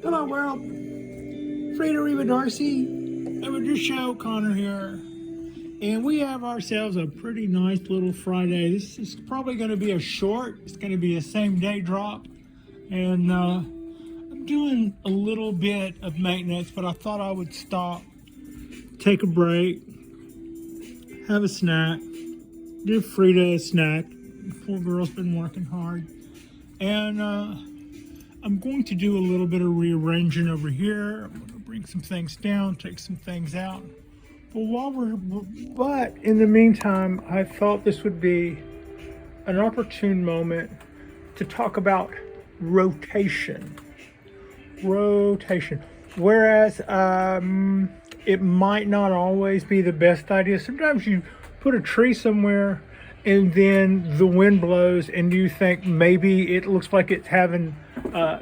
Hello world, Frida Reba Darcy, and Patricia O'Connor here. And we have ourselves a pretty nice little Friday. This is probably going to be a short, it's going to be a same day drop. And I'm doing a little bit of maintenance, but I thought I would stop, take a break, have a snack, give Frida a snack. The poor girl's been working hard. And I'm going to do a little bit of rearranging over here. I'm going to bring some things down, take some things out. But in the meantime, I thought this would be an opportune moment to talk about rotation. Whereas it might not always be the best idea. Sometimes you put a tree somewhere and then the wind blows and you think maybe it looks like it's having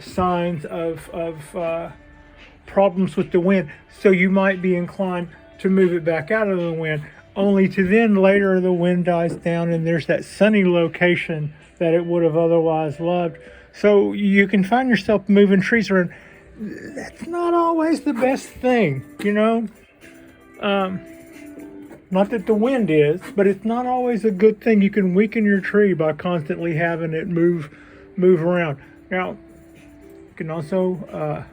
signs of problems with the wind. So you might be inclined to move it back out of the wind, only to then later the wind dies down and there's that sunny location that it would have otherwise loved. So you can find yourself moving trees around. That's not always the best thing, you know. Not that the wind is, but it's not always a good thing. You can weaken your tree by constantly having it move around. Now, you can also,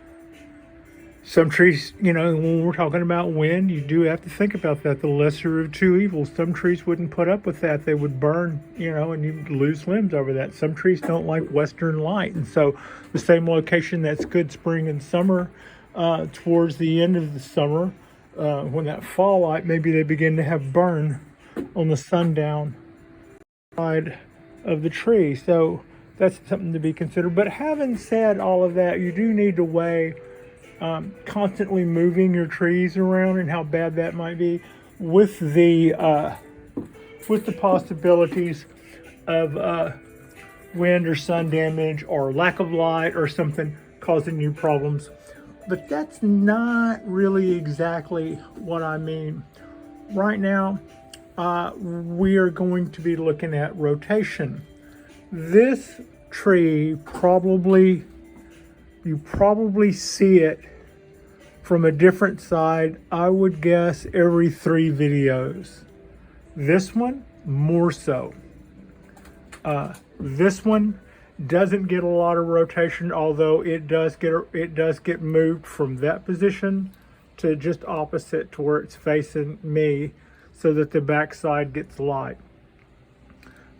some trees, you know, when we're talking about wind, you do have to think about that. The lesser of two evils. Some trees wouldn't put up with that. They would burn, you know, and you'd lose limbs over that. Some trees don't like western light. And so the same location that's good spring and summer, towards the end of the summer, when that fall light, maybe they begin to have burn on the sundown side of the tree. So that's something to be considered. But having said all of that, you do need to weigh constantly moving your trees around and how bad that might be with the possibilities of wind or sun damage or lack of light or something causing you problems. But that's not really exactly what I mean. Right now, we are going to be looking at rotation. This tree you probably see it from a different side, I would guess every 3 videos. This one, more so. This one doesn't get a lot of rotation, although it does get moved from that position to just opposite to where it's facing me so that the backside gets light.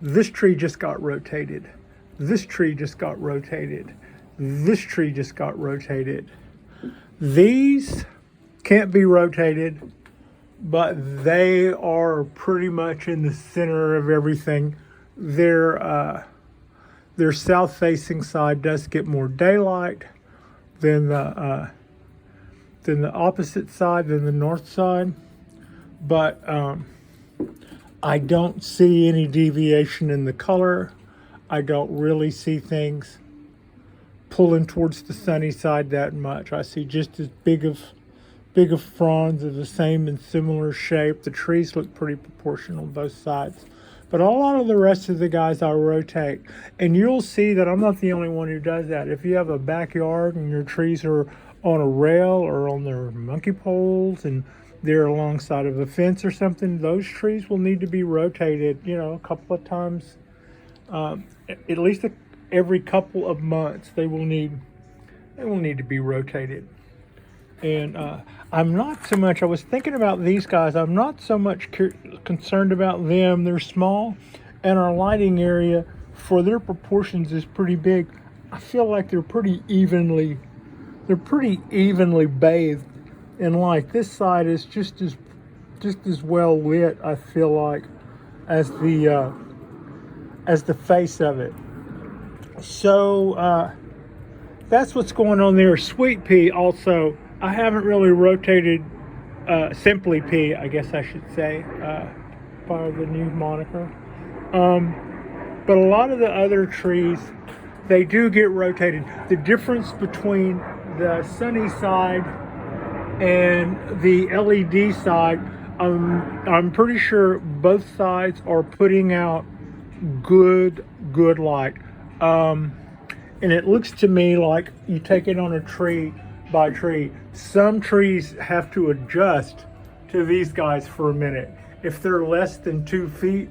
This tree just got rotated. This tree just got rotated. This tree just got rotated. These can't be rotated, but they are pretty much in the center of everything. Their south-facing side does get more daylight than the opposite side, than the north side. But I don't see any deviation in the color. I don't really see things pulling towards the sunny side that much. I see just as big of fronds of the same and similar shape. The trees look pretty proportional on both sides. But a lot of the rest of the guys I rotate. And you'll see that I'm not the only one who does that. If you have a backyard and your trees are on a rail or on their monkey poles and they're alongside of a fence or something, those trees will need to be rotated, you know, a couple of times, at least every couple of months. They will need to be rotated. And I'm not so much, I was thinking about these guys, I'm not so much concerned about them. They're small and our lighting area for their proportions is pretty big. I feel like they're pretty evenly bathed in light. This side is just as well lit, I feel like, as the face of it. So that's what's going on there. Sweet pea also, I haven't really rotated Simply Pea, I guess I should say, by the new moniker. But a lot of the other trees, they do get rotated. The difference between the sunny side and the LED side, I'm pretty sure both sides are putting out good light. And it looks to me like you take it on a tree by tree. Some trees have to adjust to these guys for a minute. If they're less than 2 feet,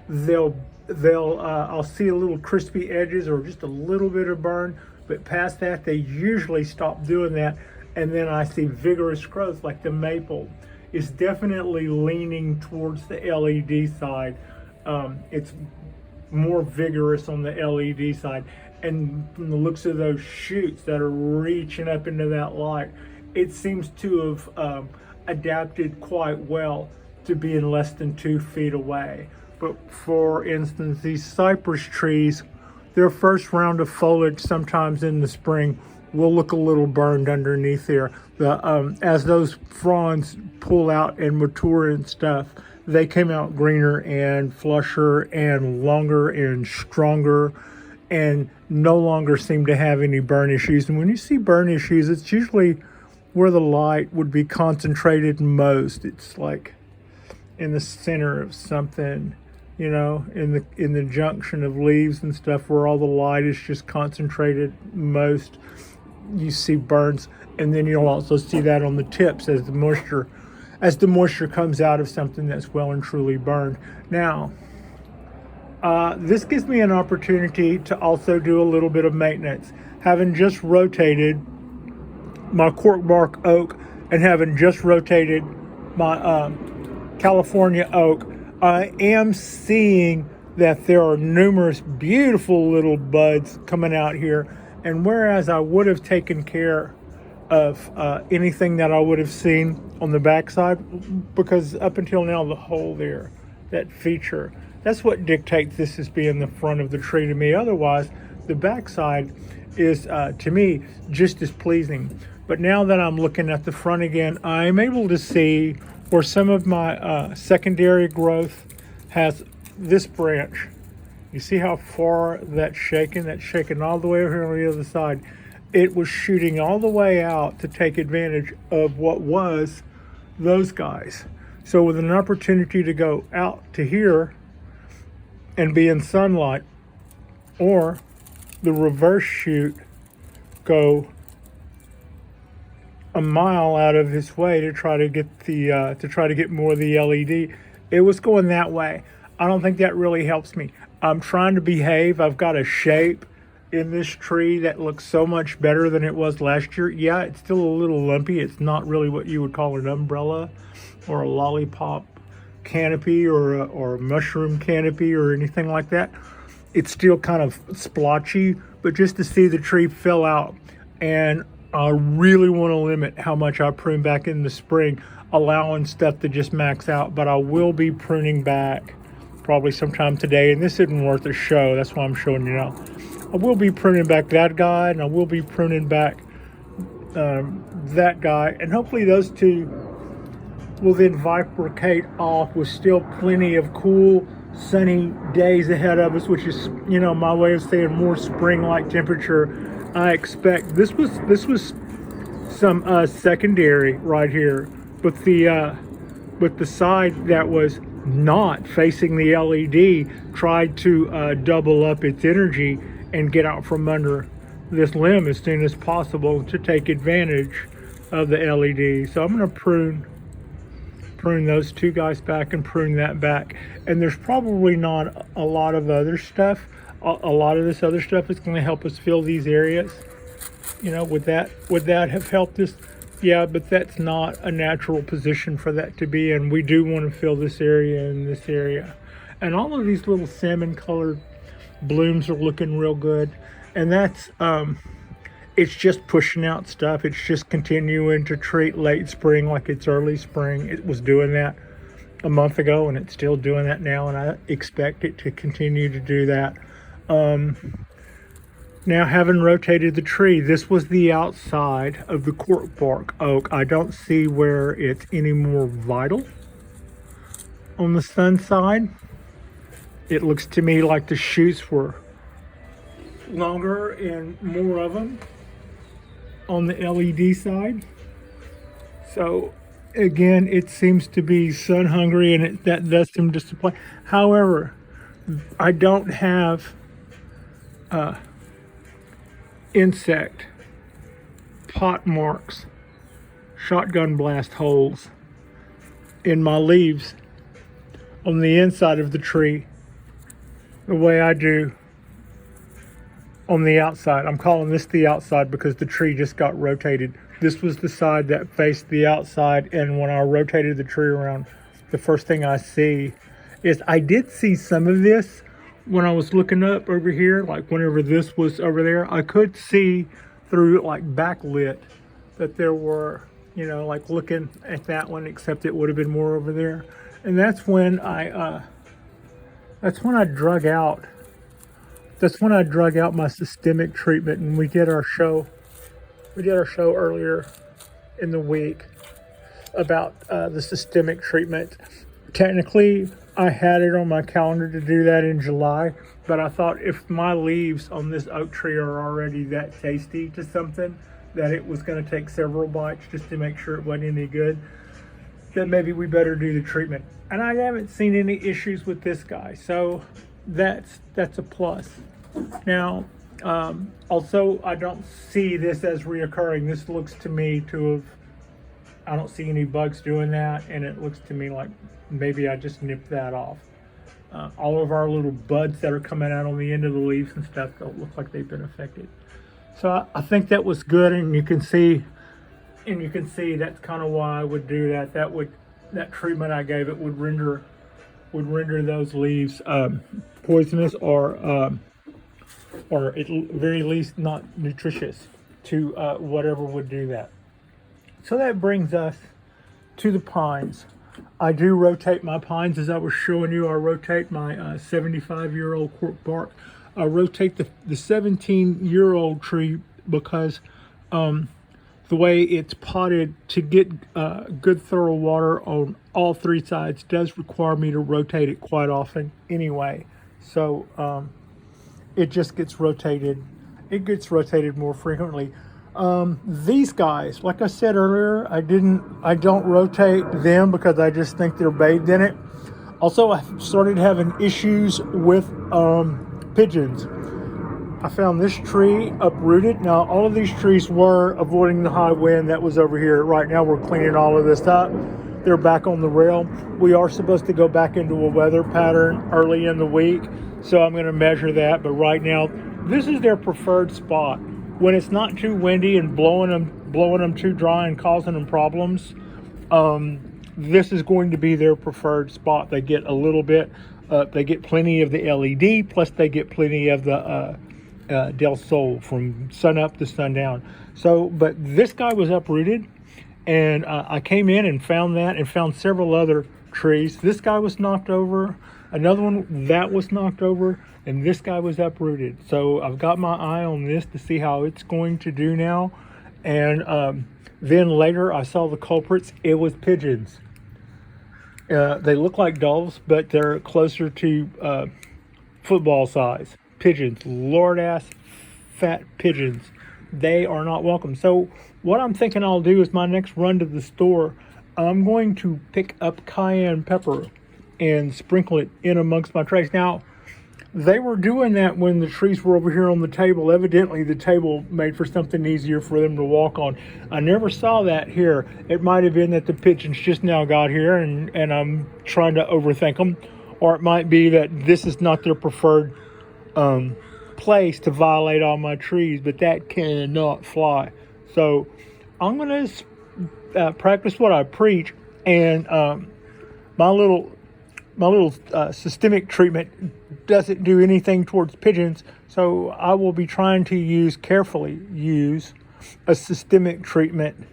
they'll I'll see a little crispy edges or just a little bit of burn, but past that they usually stop doing that, and then I see vigorous growth like the maple is definitely leaning towards the LED side. It's more vigorous on the LED side, and from the looks of those shoots that are reaching up into that light, it seems to have adapted quite well to being less than 2 feet away. But for instance, these cypress trees, their first round of foliage sometimes in the spring will look a little burned underneath there. As those fronds pull out and mature and stuff, they came out greener and flusher and longer and stronger, and no longer seem to have any burn issues. And when you see burn issues, it's usually where the light would be concentrated most. It's like in the center of something, you know, in the junction of leaves and stuff where all the light is just concentrated most. You see burns, and then you'll also see that on the tips as the moisture comes out of something that's well and truly burned. Now, this gives me an opportunity to also do a little bit of maintenance. Having just rotated my cork bark oak and having just rotated my California oak, I am seeing that there are numerous beautiful little buds coming out here. And whereas I would have taken care of anything that I would have seen on the backside, because up until now the hole there, that feature, that's what dictates this as being the front of the tree to me. Otherwise, the backside is to me just as pleasing. But now that I'm looking at the front again, I'm able to see where some of my secondary growth has this branch. You see how far that's shaking? That's shaking all the way over here on the other side. It was shooting all the way out to take advantage of what was those guys. So with an opportunity to go out to here and be in sunlight, or the reverse shoot, go a mile out of his way to try to get more of the LED. It was going that way. I don't think that really helps me. I'm trying to behave. I've got a shape in this tree that looks so much better than it was last year. Yeah, it's still a little lumpy. It's not really what you would call an umbrella or a lollipop canopy or a mushroom canopy or anything like that. It's still kind of splotchy, but just to see the tree fill out, and I really want to limit how much I prune back in the spring, allowing stuff to just max out. But I will be pruning back probably sometime today, and this isn't worth a show, that's why I'm showing you now. I will be pruning back that guy, and I will be pruning back that guy, and hopefully those two will then bifurcate off with still plenty of cool sunny days ahead of us, which is, you know, my way of saying more spring-like temperature I expect. This was some secondary right here, but the side that was not facing the LED tried to double up its energy and get out from under this limb as soon as possible to take advantage of the LED. So I'm going to prune those two guys back and prune that back. And there's probably not a lot of other stuff. A lot of this other stuff is going to help us fill these areas. You know, would that have helped us? Yeah, but that's not a natural position for that to be in. We do want to fill this area and this area. And all of these little salmon colored blooms are looking real good. And that's, it's just pushing out stuff. It's just continuing to treat late spring like it's early spring. It was doing that a month ago, and it's still doing that now, and I expect it to continue to do that. Now, having rotated the tree, this was the outside of the cork bark oak. I don't see where it's any more vital on the sun side. It looks to me like the shoots were longer and more of them on the LED side. So again, it seems to be sun hungry, and that does seem to supply. However, I don't have insect, pot marks, shotgun blast holes in my leaves on the inside of the tree the way I do on the outside. I'm calling this the outside because the tree just got rotated. This was the side that faced the outside, and when I rotated the tree around, the first thing I see is I did see some of this when I was looking up over here, like whenever this was over there, I could see through like backlit that there were, you know, like looking at that one, except it would have been more over there. And that's when I drug out my systemic treatment, and we did our show earlier in the week about the systemic treatment. Technically, I had it on my calendar to do that in July, but I thought if my leaves on this oak tree are already that tasty to something that it was going to take several bites just to make sure it wasn't any good, then maybe we better do the treatment. And I haven't seen any issues with this guy, so that's a plus. Now, also, I don't see this as reoccurring. This looks to me to have, I don't see any bugs doing that, and it looks to me like maybe I just nipped that off. All of our little buds that are coming out on the end of the leaves and stuff don't look like they've been affected. So I think that was good, and you can see that's kind of why I would do that. That treatment I gave it would render those leaves poisonous or at very least not nutritious to whatever would do that. So that brings us to the pines. I do rotate my pines, as I was showing you. I rotate my 75-year-old cork bark. I rotate the 17-year-old tree because the way it's potted to get good thorough water on all three sides does require me to rotate it quite often anyway. So it just gets rotated. It gets rotated more frequently. These guys, like I said earlier, I don't rotate them because I just think they're bathed in it. Also, I started having issues with pigeons. I found this tree uprooted. Now, all of these trees were avoiding the high wind that was over here. Right now, we're cleaning all of this up. They're back on the rail. We are supposed to go back into a weather pattern early in the week, so I'm going to measure that. But right now, this is their preferred spot. When it's not too windy and blowing them too dry and causing them problems, this is going to be their preferred spot. They get a little bit, they get plenty of the LED, plus they get plenty of the Del Sol from sun up to sundown. So, but this guy was uprooted, and I came in and found that, and found several other trees. This guy was knocked over, another one that was knocked over, and this guy was uprooted. So I've got my eye on this to see how it's going to do now. And then later I saw the culprits. It was pigeons. They look like doves, but they're closer to football size. Pigeons, lord ass fat pigeons. They are not welcome. So what I'm thinking I'll do is my next run to the store, I'm going to pick up cayenne pepper and sprinkle it in amongst my trays. Now, they were doing that when the trees were over here on the table. Evidently, the table made for something easier for them to walk on. I never saw that here. It might have been that the pigeons just now got here and I'm trying to overthink them. Or it might be that this is not their preferred place to violate all my trees, but that cannot fly. So I'm going to practice what I preach, and my little systemic treatment doesn't do anything towards pigeons, so I will be trying to carefully use a systemic treatment,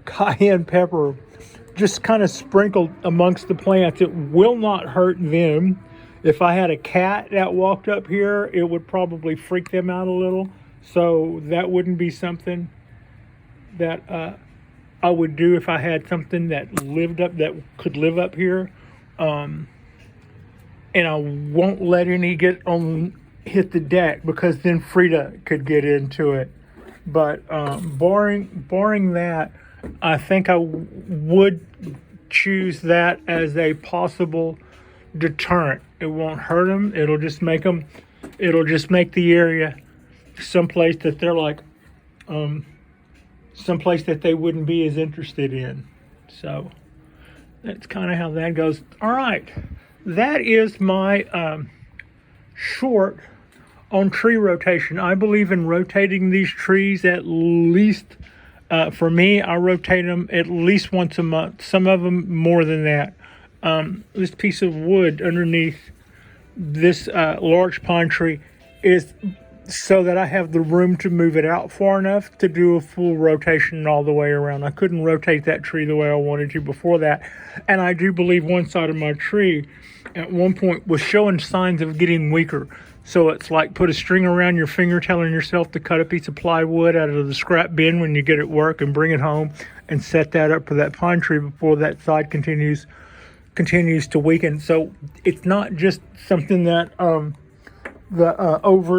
cayenne pepper, just kind of sprinkled amongst the plants. It will not hurt them. If I had a cat that walked up here, it would probably freak them out a little, so that wouldn't be something that I would do if I had something that could live up here. And I won't let any hit the deck, because then Frida could get into it. But barring that, I think I would choose that as a possible deterrent. It won't hurt them. It'll just make the area someplace that they're like, someplace that they wouldn't be as interested in. So that's kind of how that goes. All right, that is my short on tree rotation. I believe in rotating these trees at least, for me, I rotate them at least once a month. Some of them more than that. This piece of wood underneath this large pine tree is so that I have the room to move it out far enough to do a full rotation all the way around. I couldn't rotate that tree the way I wanted to before that. And I do believe one side of my tree at one point was showing signs of getting weaker. So it's like put a string around your finger telling yourself to cut a piece of plywood out of the scrap bin when you get at work and bring it home and set that up for that pine tree before that side continues to weaken. So it's not just something that over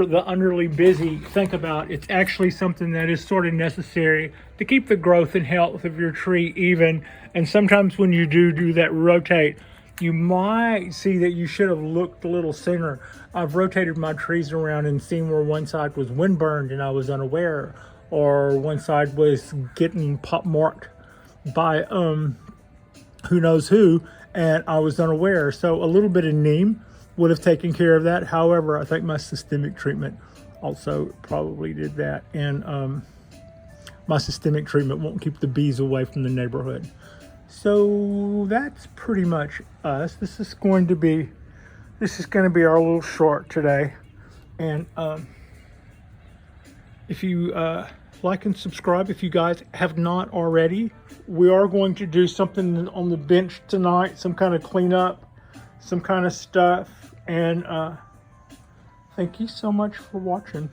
the underly busy think about. It's actually something that is sort of necessary to keep the growth and health of your tree even. And sometimes when you do that rotate, you might see that you should have looked a little sooner. I've rotated my trees around and seen where one side was windburned and I was unaware, or one side was getting pop marked by who knows who, and I was unaware. So a little bit of neem would have taken care of that. However, I think my systemic treatment also probably did that. And my systemic treatment won't keep the bees away from the neighborhood. So that's pretty much us. This is going to be our little short today. And if you like and subscribe, if you guys have not already, we are going to do something on the bench tonight, some kind of cleanup, some kind of stuff. And thank you so much for watching.